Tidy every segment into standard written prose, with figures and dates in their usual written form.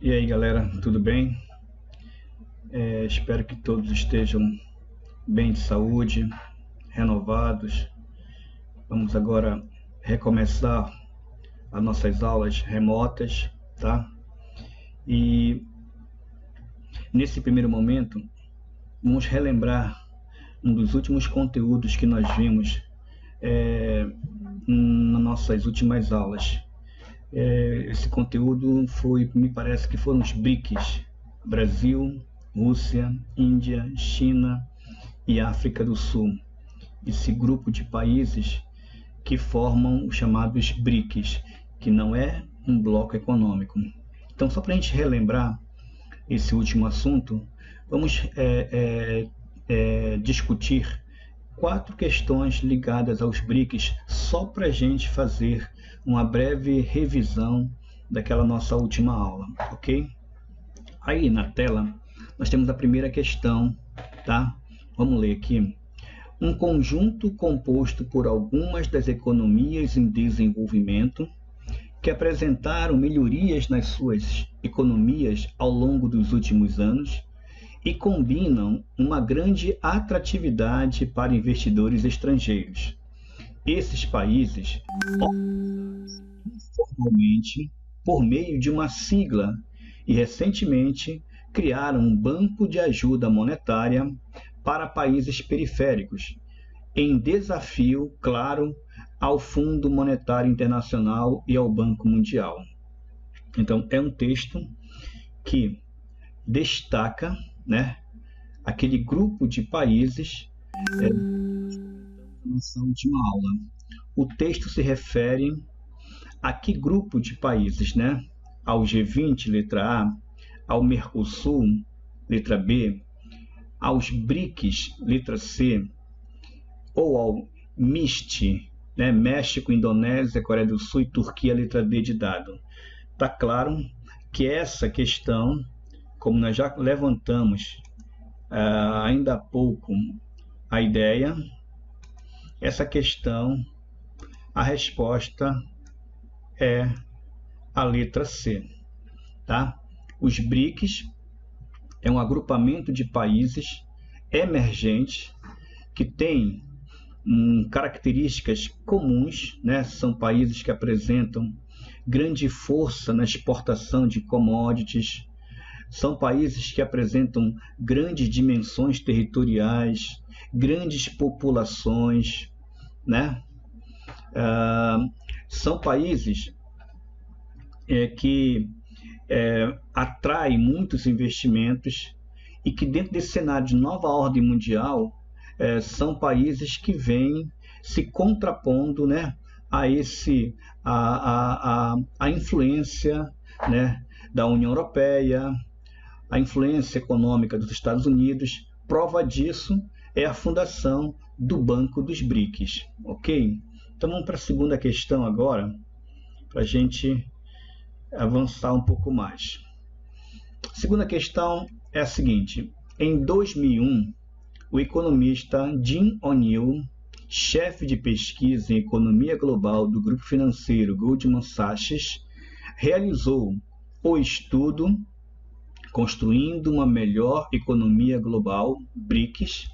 E aí, galera, tudo bem? Espero que todos estejam bem de saúde, renovados. Vamos agora recomeçar as nossas aulas remotas, tá? E nesse primeiro momento, vamos relembrar um dos últimos conteúdos que nós vimos nas nossas últimas aulas. Esse conteúdo me parece que foram os BRICS: Brasil, Rússia, Índia, China e África do Sul. Esse grupo de países que formam os chamados BRICS, que não é um bloco econômico. Então, só para a gente relembrar esse último assunto, vamos discutir 4 questões ligadas aos BRICS, só para a gente fazer uma breve revisão daquela nossa última aula, ok? Aí na tela nós temos a primeira questão, tá? Vamos ler aqui. Um conjunto composto por algumas das economias em desenvolvimento que apresentaram melhorias nas suas economias ao longo dos últimos anos e combinam uma grande atratividade para investidores estrangeiros. Esses países, informalmente, por meio de uma sigla, e recentemente criaram um banco de ajuda monetária para países periféricos, em desafio, claro, ao Fundo Monetário Internacional e ao Banco Mundial. Então, é um texto que destaca, né, aquele grupo de países nessa última aula. O texto se refere a que grupo de países, né? Ao G20, letra A, ao Mercosul, letra B, aos BRICS, letra C, ou ao MIST, né? México, Indonésia, Coreia do Sul e Turquia, letra D de dado. Está claro que essa questão, como nós já levantamos ainda há pouco a ideia, essa questão, a resposta é a letra C, tá? Os BRICS é um agrupamento de países emergentes que têm características comuns, né? São países que apresentam grande força na exportação de commodities, são países que apresentam grandes dimensões territoriais, grandes populações, né? São países que atraem muitos investimentos e que, dentro desse cenário de nova ordem mundial, são países que vêm se contrapondo, né, a influência, né, da União Europeia, a influência econômica dos Estados Unidos. Prova disso é a fundação do Banco dos BRICS, ok? Então vamos para a segunda questão agora, para a gente avançar um pouco mais. A segunda questão é a seguinte: em 2001, o economista Jim O'Neill, chefe de pesquisa em economia global do grupo financeiro Goldman Sachs, realizou o estudo Construindo uma Melhor Economia Global, BRICS,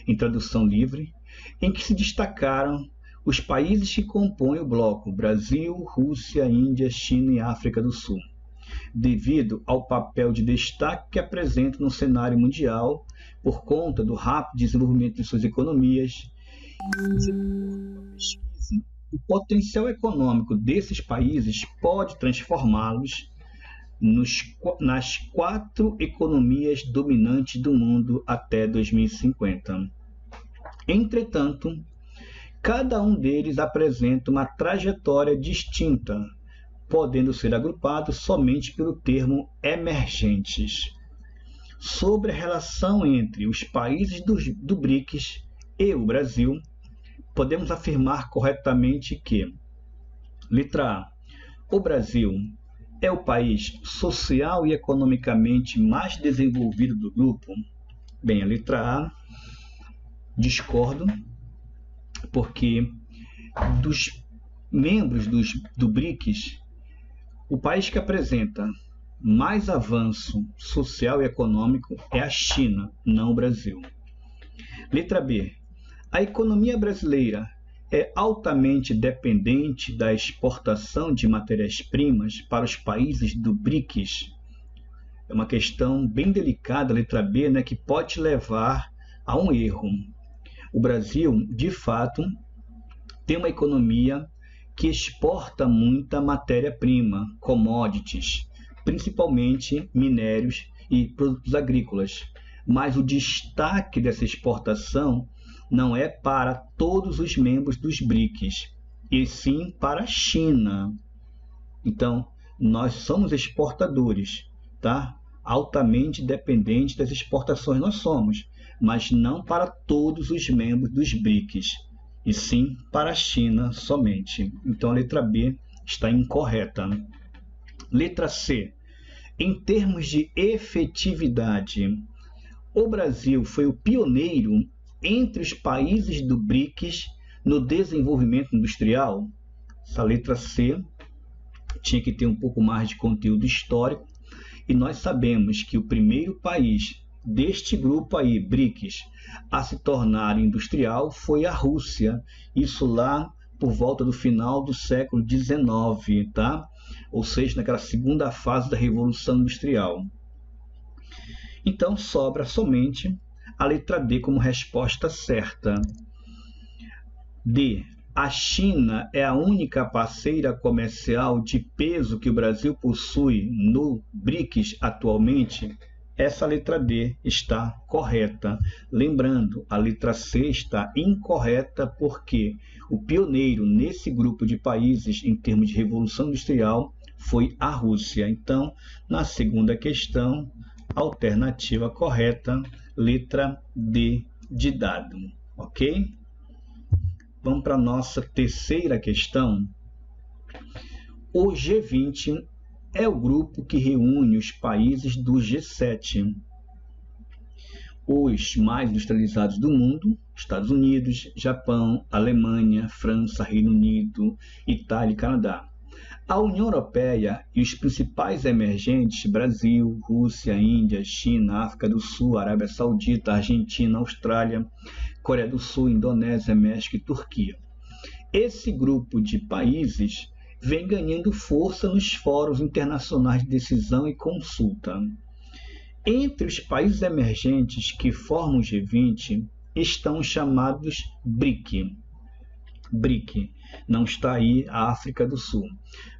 em tradução livre, em que se destacaram os países que compõem o bloco Brasil, Rússia, Índia, China e África do Sul, devido ao papel de destaque que apresentam no cenário mundial por conta do rápido desenvolvimento de suas economias. O potencial econômico desses países pode transformá-los nas 4 economias dominantes do mundo até 2050. Entretanto, cada um deles apresenta uma trajetória distinta, podendo ser agrupado somente pelo termo emergentes. Sobre a relação entre os países do BRICS e o Brasil, podemos afirmar corretamente que, letra A, o Brasil é o país social e economicamente mais desenvolvido do grupo? Bem, a letra A, discordo, porque dos membros do BRICS, o país que apresenta mais avanço social e econômico é a China, não o Brasil. Letra B. A economia brasileira é altamente dependente da exportação de matérias-primas para os países do BRICS. É uma questão bem delicada, letra B, né, que pode levar a um erro. O Brasil, de fato, tem uma economia que exporta muita matéria-prima, commodities, principalmente minérios e produtos agrícolas. Mas o destaque dessa exportação não é para todos os membros dos BRICS, e sim para a China. Então, nós somos exportadores, tá? Altamente dependentes das exportações nós somos, mas não para todos os membros dos BRICS, e sim para a China somente. Então, a letra B está incorreta. Letra C. Em termos de efetividade, o Brasil foi o pioneiro entre os países do BRICS no desenvolvimento industrial? Essa letra C tinha que ter um pouco mais de conteúdo histórico, e nós sabemos que o primeiro país deste grupo aí, BRICS, a se tornar industrial foi a Rússia, isso lá por volta do final do século XIX, tá? Ou seja, naquela segunda fase da Revolução Industrial. Então, sobra somente a letra D como resposta certa. D. A China é a única parceira comercial de peso que o Brasil possui no BRICS atualmente? Essa letra D está correta. Lembrando, a letra C está incorreta porque o pioneiro nesse grupo de países em termos de revolução industrial foi a Rússia. Então, na segunda questão, alternativa correta, letra D de dado, ok? Vamos para a nossa terceira questão. O G20 é o grupo que reúne os países do G7, os mais industrializados do mundo, Estados Unidos, Japão, Alemanha, França, Reino Unido, Itália e Canadá. A União Europeia e os principais emergentes, Brasil, Rússia, Índia, China, África do Sul, Arábia Saudita, Argentina, Austrália, Coreia do Sul, Indonésia, México e Turquia. Esse grupo de países vem ganhando força nos fóruns internacionais de decisão e consulta. Entre os países emergentes que formam o G20 estão os chamados BRIC. BRIC, não está aí a África do Sul.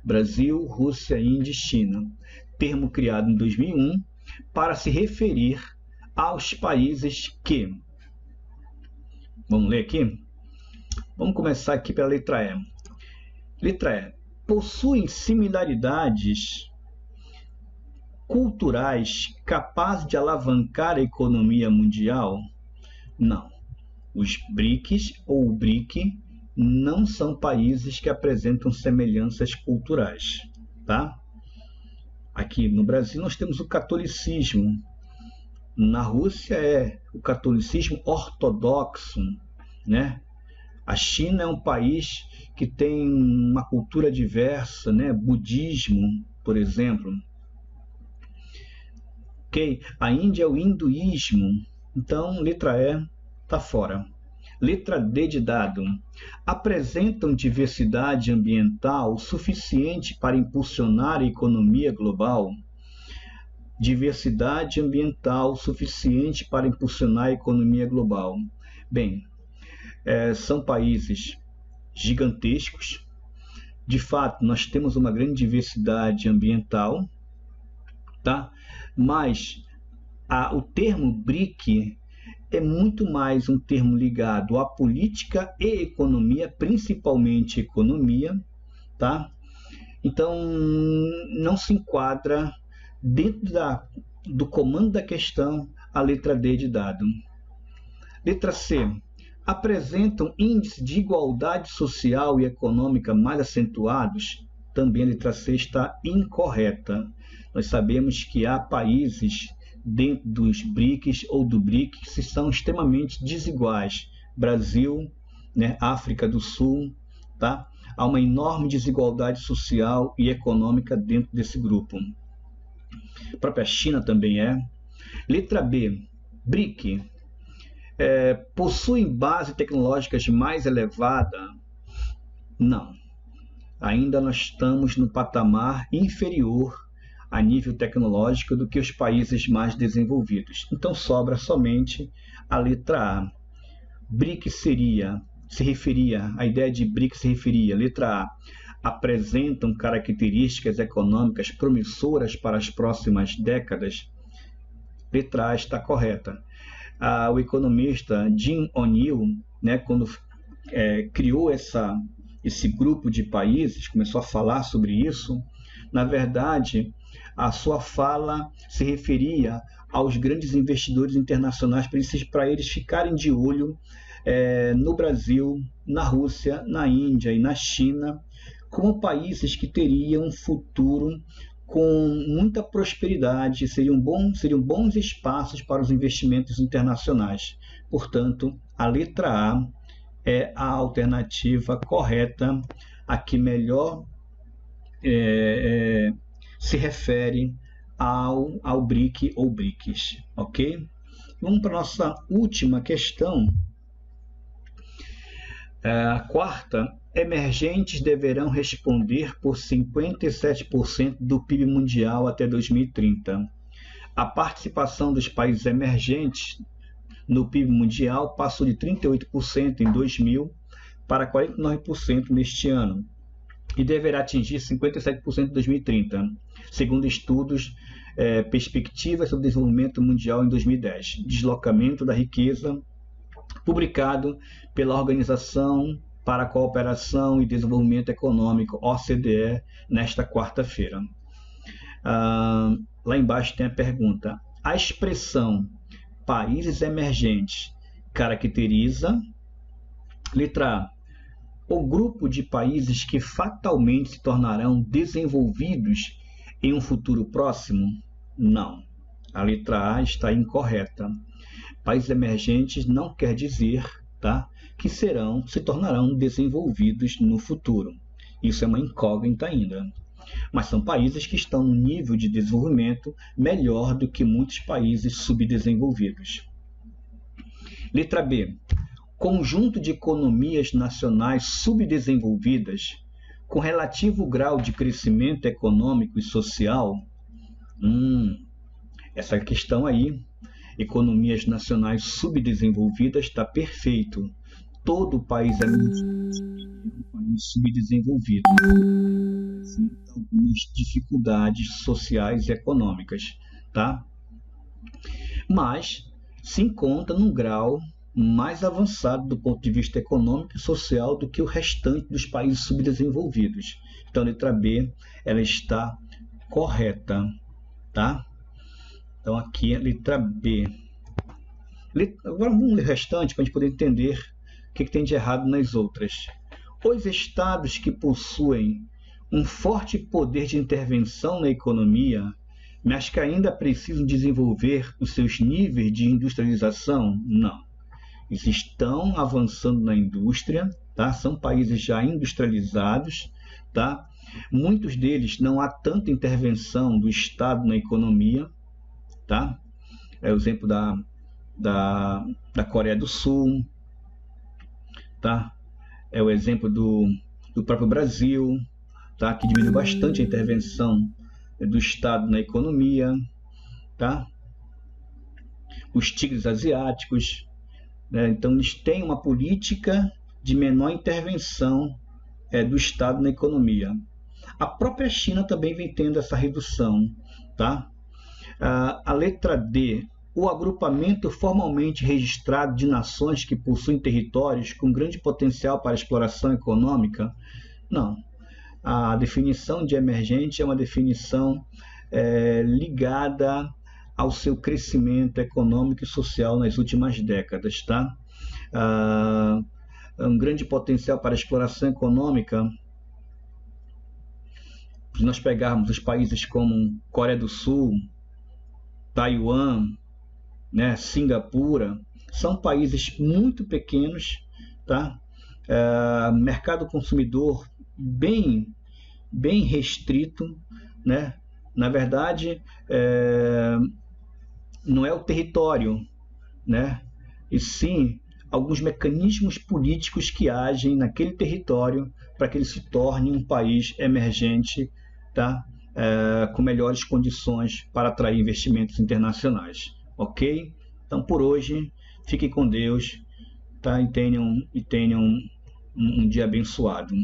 Brasil, Rússia, Índia e China. Termo criado em 2001 para se referir aos países que... Vamos ler aqui? Vamos começar aqui pela letra E. Letra E. Possuem similaridades culturais capazes de alavancar a economia mundial? Não. Os BRICS ou o BRIC não são países que apresentam semelhanças culturais, tá? Aqui no Brasil nós temos o catolicismo. Na Rússia é o catolicismo ortodoxo, né? A China é um país que tem uma cultura diversa, né? Budismo, por exemplo. Ok? A Índia é o hinduísmo. Então, letra E está fora. Letra D de dado. Apresentam diversidade ambiental suficiente para impulsionar a economia global? Diversidade ambiental suficiente para impulsionar a economia global. Bem, são países gigantescos. De fato, nós temos uma grande diversidade ambiental, tá? Mas o termo BRIC é muito mais um termo ligado à política e economia, principalmente economia, tá? Então, não se enquadra dentro do comando da questão a letra D de dado. Letra C. Apresentam índices de igualdade social e econômica mais acentuados? Também a letra C está incorreta. Nós sabemos que há países dentro dos BRICS ou do BRIC que são extremamente desiguais. Brasil, né, África do Sul, tá? Há uma enorme desigualdade social e econômica dentro desse grupo. A própria China também é. Letra B, BRIC, possuem base tecnológicas mais elevada? Não. Ainda nós estamos no patamar inferior a nível tecnológico do que os países mais desenvolvidos. Então sobra somente a letra A. BRIC a ideia de BRIC se referia, letra A, apresentam características econômicas promissoras para as próximas décadas? Letra A está correta. O economista Jim O'Neill, né, quando criou esse grupo de países, começou a falar sobre isso, na verdade, a sua fala se referia aos grandes investidores internacionais para eles ficarem de olho no Brasil, na Rússia, na Índia e na China, como países que teriam um futuro com muita prosperidade, seriam bons espaços para os investimentos internacionais. Portanto, a letra A é a alternativa correta, a que melhor se refere ao BRIC ou BRICS, ok? Vamos para a nossa última questão. A quarta, emergentes deverão responder por 57% do PIB mundial até 2030. A participação dos países emergentes no PIB mundial passou de 38% em 2000 para 49% neste ano e deverá atingir 57% em 2030, segundo estudos Perspectivas sobre o Desenvolvimento Mundial em 2010, Deslocamento da Riqueza, publicado pela Organização para a Cooperação e Desenvolvimento Econômico, OCDE, nesta quarta-feira. Lá embaixo tem a pergunta: a expressão países emergentes caracteriza, letra A, o grupo de países que fatalmente se tornarão desenvolvidos em um futuro próximo? Não. A letra A está incorreta. Países emergentes não quer dizer, tá, que se tornarão desenvolvidos no futuro. Isso é uma incógnita ainda. Mas são países que estão no nível de desenvolvimento melhor do que muitos países subdesenvolvidos. Letra B. Conjunto de economias nacionais subdesenvolvidas com relativo grau de crescimento econômico e social? Essa questão aí, economias nacionais subdesenvolvidas, está perfeito. Todo país é um país subdesenvolvido. Algumas dificuldades sociais e econômicas, tá? Mas se encontra num grau mais avançado do ponto de vista econômico e social do que o restante dos países subdesenvolvidos. Então, a letra B, ela está correta, tá? Então, aqui é a letra B. Agora vamos ler o restante para a gente poder entender o que tem de errado nas outras. Os estados que possuem um forte poder de intervenção na economia, mas que ainda precisam desenvolver os seus níveis de industrialização? Não. Eles estão avançando na indústria, tá? São países já industrializados, tá? Muitos deles não há tanta intervenção do Estado na economia, tá? É o exemplo da Coreia do Sul, tá? É o exemplo do próprio Brasil, tá? Que diminuiu bastante a intervenção do Estado na economia, tá? Os tigres asiáticos, né? Então eles têm uma política de menor intervenção do Estado na economia. A própria China também vem tendo essa redução, tá? A letra D, o agrupamento formalmente registrado de nações que possuem territórios com grande potencial para exploração econômica? Não. A definição de emergente é uma definição ligada ao seu crescimento econômico e social nas últimas décadas, tá? Um grande potencial para exploração econômica, se nós pegarmos os países como Coreia do Sul, Taiwan, né, Singapura, são países muito pequenos, tá? Mercado consumidor bem restrito, né? Na verdade, não é o território, né? E sim alguns mecanismos políticos que agem naquele território para que ele se torne um país emergente, tá? Com melhores condições para atrair investimentos internacionais, ok? Então, por hoje, fiquem com Deus, tá? E tenham um dia abençoado.